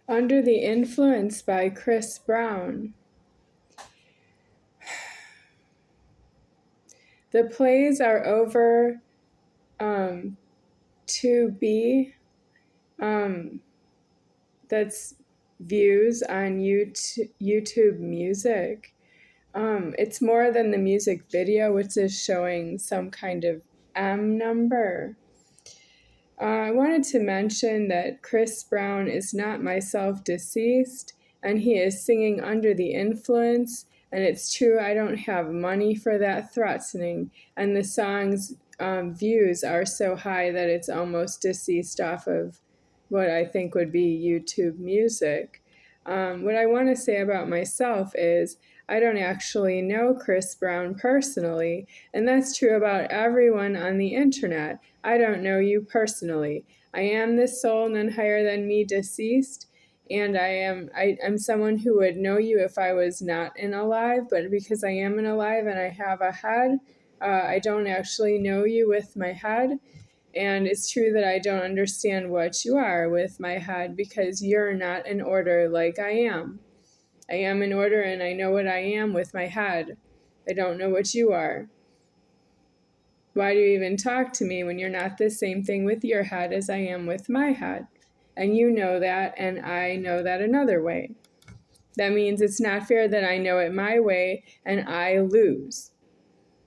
Under the Influence by Chris Brown. The plays are over 2B. That's views on YouTube Music. It's more than the music video, which is showing some kind of M number. I wanted to mention that Chris Brown is not myself deceased, and he is singing Under the Influence, and it's true I don't have money for that threatening, and the song's views are so high that it's almost deceased off of what I think would be YouTube Music. What I want to say about myself is I don't actually know Chris Brown personally, and that's true about everyone on the internet. I don't know you personally. I am this soul none higher than me deceased, and I'm someone who would know you if I was not in alive, but because I am in alive and I have a head, I don't actually know you with my head. And it's true that I don't understand what you are with my head because you're not in order like I am. I am in order and I know what I am with my head. I don't know what you are. Why do you even talk to me when you're not the same thing with your head as I am with my head? And you know that, and I know that another way. That means it's not fair that I know it my way and I lose.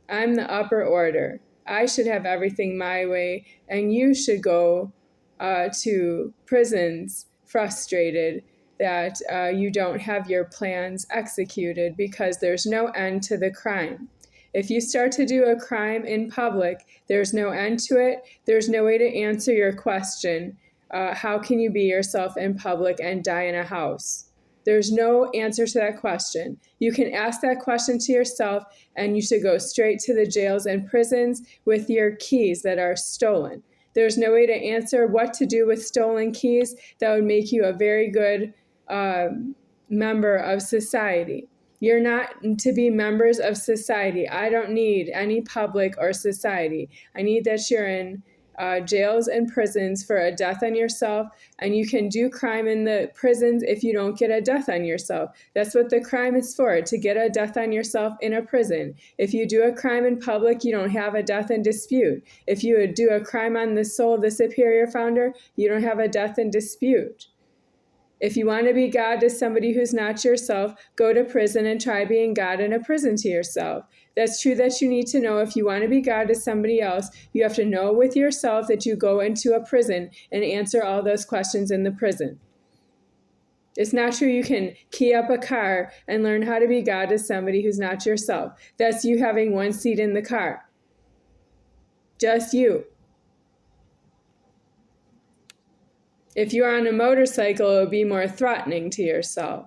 I'm the upper order. I should have everything my way, and you should go to prisons frustrated that you don't have your plans executed because there's no end to the crime. If you start to do a crime in public, there's no end to it. There's no way to answer your question. How can you be yourself in public and die in a house? There's no answer to that question. You can ask that question to yourself, and you should go straight to the jails and prisons with your keys that are stolen. There's no way to answer what to do with stolen keys that would make you a very good member of society. You're not to be members of society. I don't need any public or society. I need that you're in jails and prisons for a death on yourself, and you can do crime in the prisons if you don't get a death on yourself. That's what the crime is for, to get a death on yourself in a prison. If you do a crime in public, you don't have a death in dispute. If you would do a crime on the soul of the superior founder, you don't have a death in dispute. If you want to be God to somebody who's not yourself, go to prison and try being God in a prison to yourself. That's true that you need to know if you want to be God to somebody else, you have to know with yourself that you go into a prison and answer all those questions in the prison. It's not true you can key up a car and learn how to be God to somebody who's not yourself. That's you having one seat in the car. Just you. If you're on a motorcycle, it would be more threatening to yourself.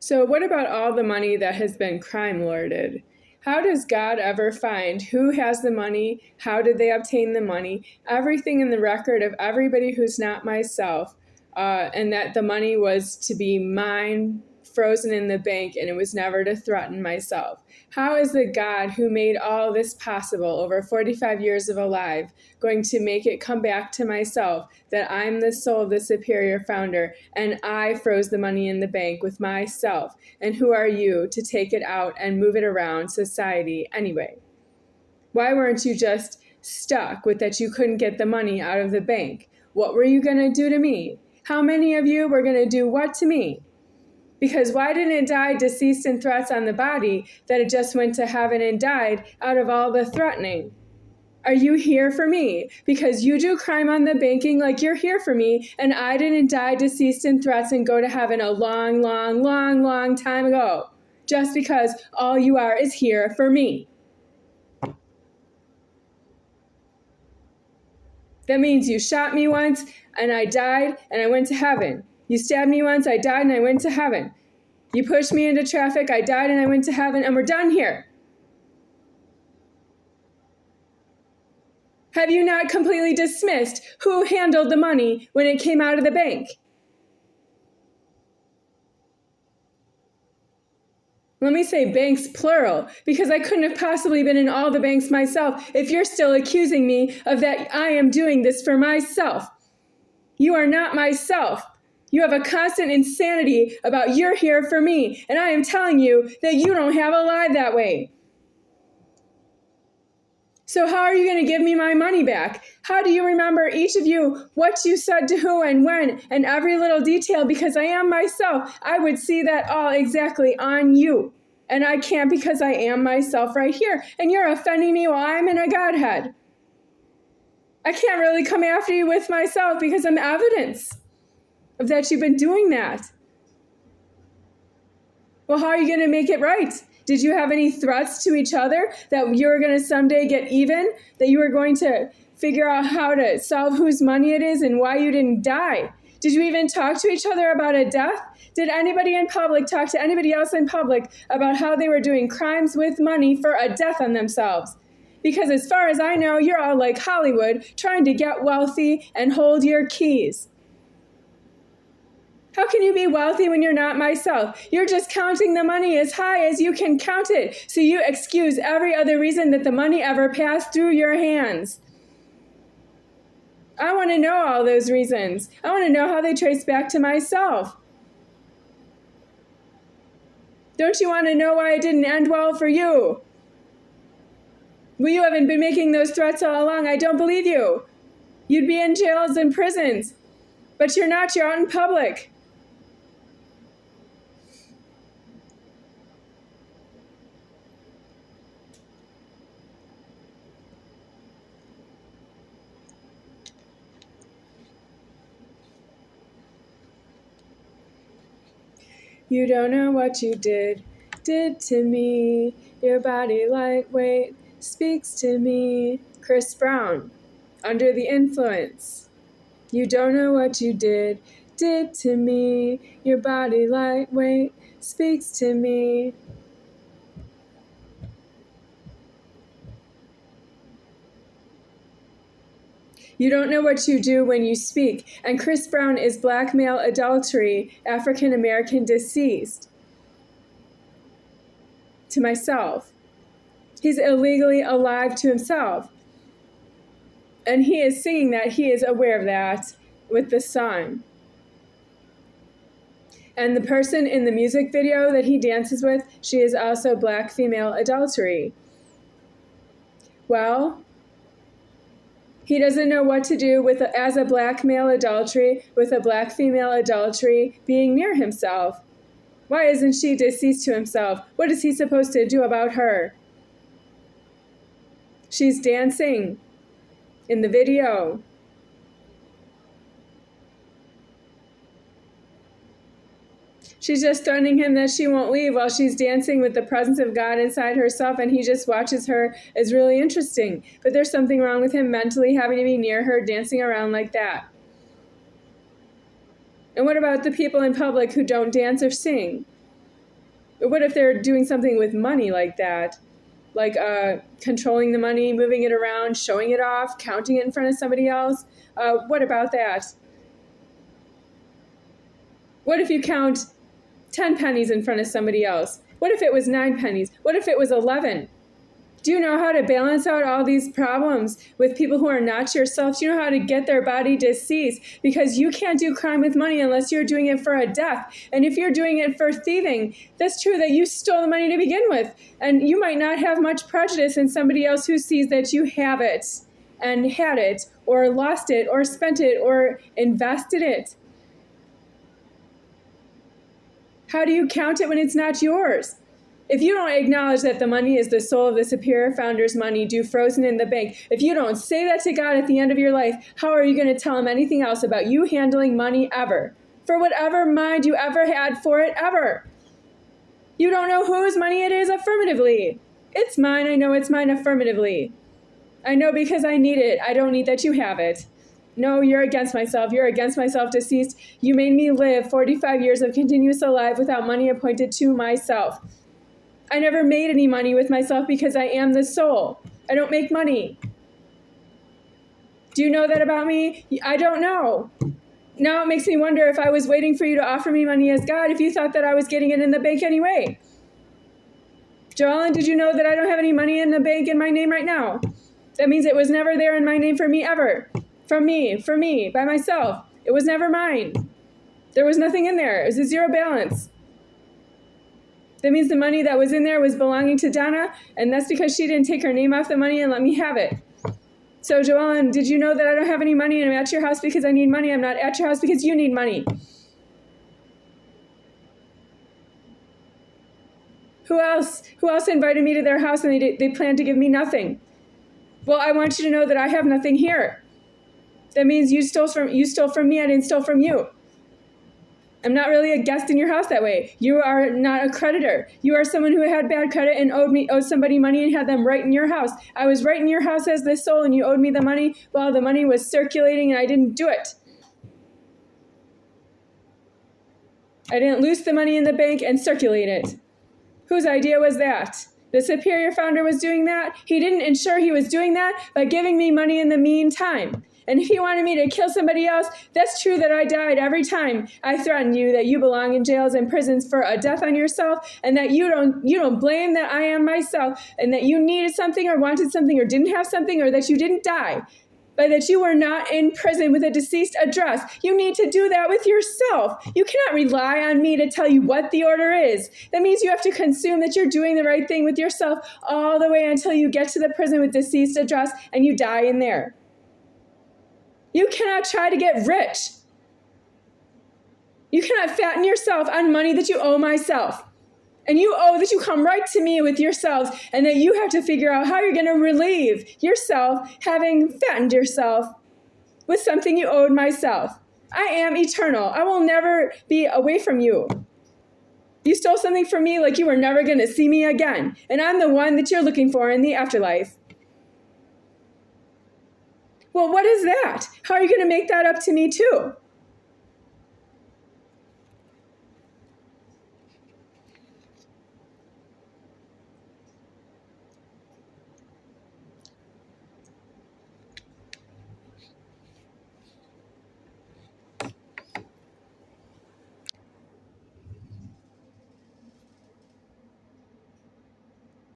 So what about all the money that has been crime lorded? How does God ever find who has the money? How did they obtain the money? Everything in the record of everybody who's not myself, and that the money was to be mine, frozen in the bank, and it was never to threaten myself. How is the God who made all this possible over 45 years of alive going to make it come back to myself that I'm the soul of the superior founder and I froze the money in the bank with myself? And who are you to take it out and move it around society anyway? Why weren't you just stuck with that you couldn't get the money out of the bank? What were you going to do to me? How many of you were going to do what to me? Because why didn't it die deceased and threats on the body that it just went to heaven and died out of all the threatening? Are you here for me? Because you do crime on the banking like you're here for me, and I didn't die deceased in threats and go to heaven a long, long, long, long time ago. Just because all you are is here for me. That means you shot me once and I died and I went to heaven. You stabbed me once, I died and I went to heaven. You pushed me into traffic, I died and I went to heaven, and we're done here. Have you not completely dismissed who handled the money when it came out of the bank? Let me say banks plural, because I couldn't have possibly been in all the banks myself if you're still accusing me of that I am doing this for myself. You are not myself. You have a constant insanity about you're here for me, and I am telling you that you don't have a lie that way. So how are you going to give me my money back? How do you remember, each of you, what you said to who and when, and every little detail? Because I am myself. I would see that all exactly on you. And I can't, because I am myself right here. And you're offending me while I'm in a Godhead. I can't really come after you with myself because I'm evidence of that you've been doing that. Well, how are you going to make it right? Did you have any threats to each other that you were going to someday get even? That you were going to figure out how to solve whose money it is and why you didn't die? Did you even talk to each other about a death? Did anybody in public talk to anybody else in public about how they were doing crimes with money for a death on themselves? Because as far as I know, you're all like Hollywood, trying to get wealthy and hold your keys. How can you be wealthy when you're not myself? You're just counting the money as high as you can count it, so you excuse every other reason that the money ever passed through your hands. I want to know all those reasons. I want to know how they trace back to myself. Don't you want to know why it didn't end well for you? Well, you haven't been making those threats all along. I don't believe you. You'd be in jails and prisons. But you're not. You're out in public. You don't know what you did to me. Your body lightweight speaks to me. Chris Brown, Under the Influence. You don't know what you did to me. Your body lightweight speaks to me. You don't know what you do when you speak. And Chris Brown is blackmail, adultery, African American deceased. To myself. He's illegally alive to himself. And he is singing that. He is aware of that with the song. And the person in the music video that he dances with, she is also black female adultery. Well, he doesn't know what to do with as a black male adultery with a black female adultery being near himself. Why isn't she deceased to himself? What is he supposed to do about her? She's dancing in the video. She's just threatening him that she won't leave while she's dancing with the presence of God inside herself, and he just watches her as really interesting. But there's something wrong with him mentally having to be near her dancing around like that. And what about the people in public who don't dance or sing? What if they're doing something with money like that? Like controlling the money, moving it around, showing it off, counting it in front of somebody else? What about that? What if you count 10 pennies in front of somebody else? What if it was 9 pennies? What if it was 11? Do you know how to balance out all these problems with people who are not yourself? Do you know how to get their body deceased? Because you can't do crime with money unless you're doing it for a death. And if you're doing it for thieving, that's true that you stole the money to begin with. And you might not have much prejudice in somebody else who sees that you have it and had it or lost it or spent it or invested it. How do you count it when it's not yours? If you don't acknowledge that the money is the soul of the superior founder's money due frozen in the bank, if you don't say that to God at the end of your life, how are you going to tell him anything else about you handling money ever? For whatever mind you ever had for it ever. You don't know whose money it is affirmatively. It's mine. I know it's mine affirmatively. I know because I need it. I don't need that you have it. No, you're against myself. You're against myself deceased. You made me live 45 years of continuous alive without money appointed to myself. I never made any money with myself because I am the soul. I don't make money. Do you know that about me? I don't know. Now it makes me wonder if I was waiting for you to offer me money as God, if you thought that I was getting it in the bank anyway. Joellen, did you know that I don't have any money in the bank in my name right now? That means it was never there in my name for me ever. For me, by myself. It was never mine. There was nothing in there. It was a zero balance. That means the money that was in there was belonging to Donna, and that's because she didn't take her name off the money and let me have it. So, Joellen, did you know that I don't have any money and I'm at your house because I need money? I'm not at your house because you need money. Who else invited me to their house and they planned to give me nothing? Well, I want you to know that I have nothing here. That means you stole from me, I didn't steal from you. I'm not really a guest in your house that way. You are not a creditor. You are someone who had bad credit and owed somebody money and had them right in your house. I was right in your house as the soul and you owed me the money while the money was circulating and I didn't do it. I didn't loose the money in the bank and circulate it. Whose idea was that? The superior founder was doing that. He didn't ensure he was doing that by giving me money in the meantime. And if he wanted me to kill somebody else, that's true that I died every time I threatened you that you belong in jails and prisons for a death on yourself, and that you don't blame that I am myself, and that you needed something or wanted something or didn't have something, or that you didn't die. But that you were not in prison with a deceased address. You need to do that with yourself. You cannot rely on me to tell you what the order is. That means you have to consume that you're doing the right thing with yourself all the way until you get to the prison with deceased address and you die in there. You cannot try to get rich. You cannot fatten yourself on money that you owe myself. And you owe that you come right to me with yourselves and that you have to figure out how you're going to relieve yourself having fattened yourself with something you owed myself. I am eternal. I will never be away from you. You stole something from me like you were never going to see me again. And I'm the one that you're looking for in the afterlife. Well, what is that? How are you going to make that up to me too?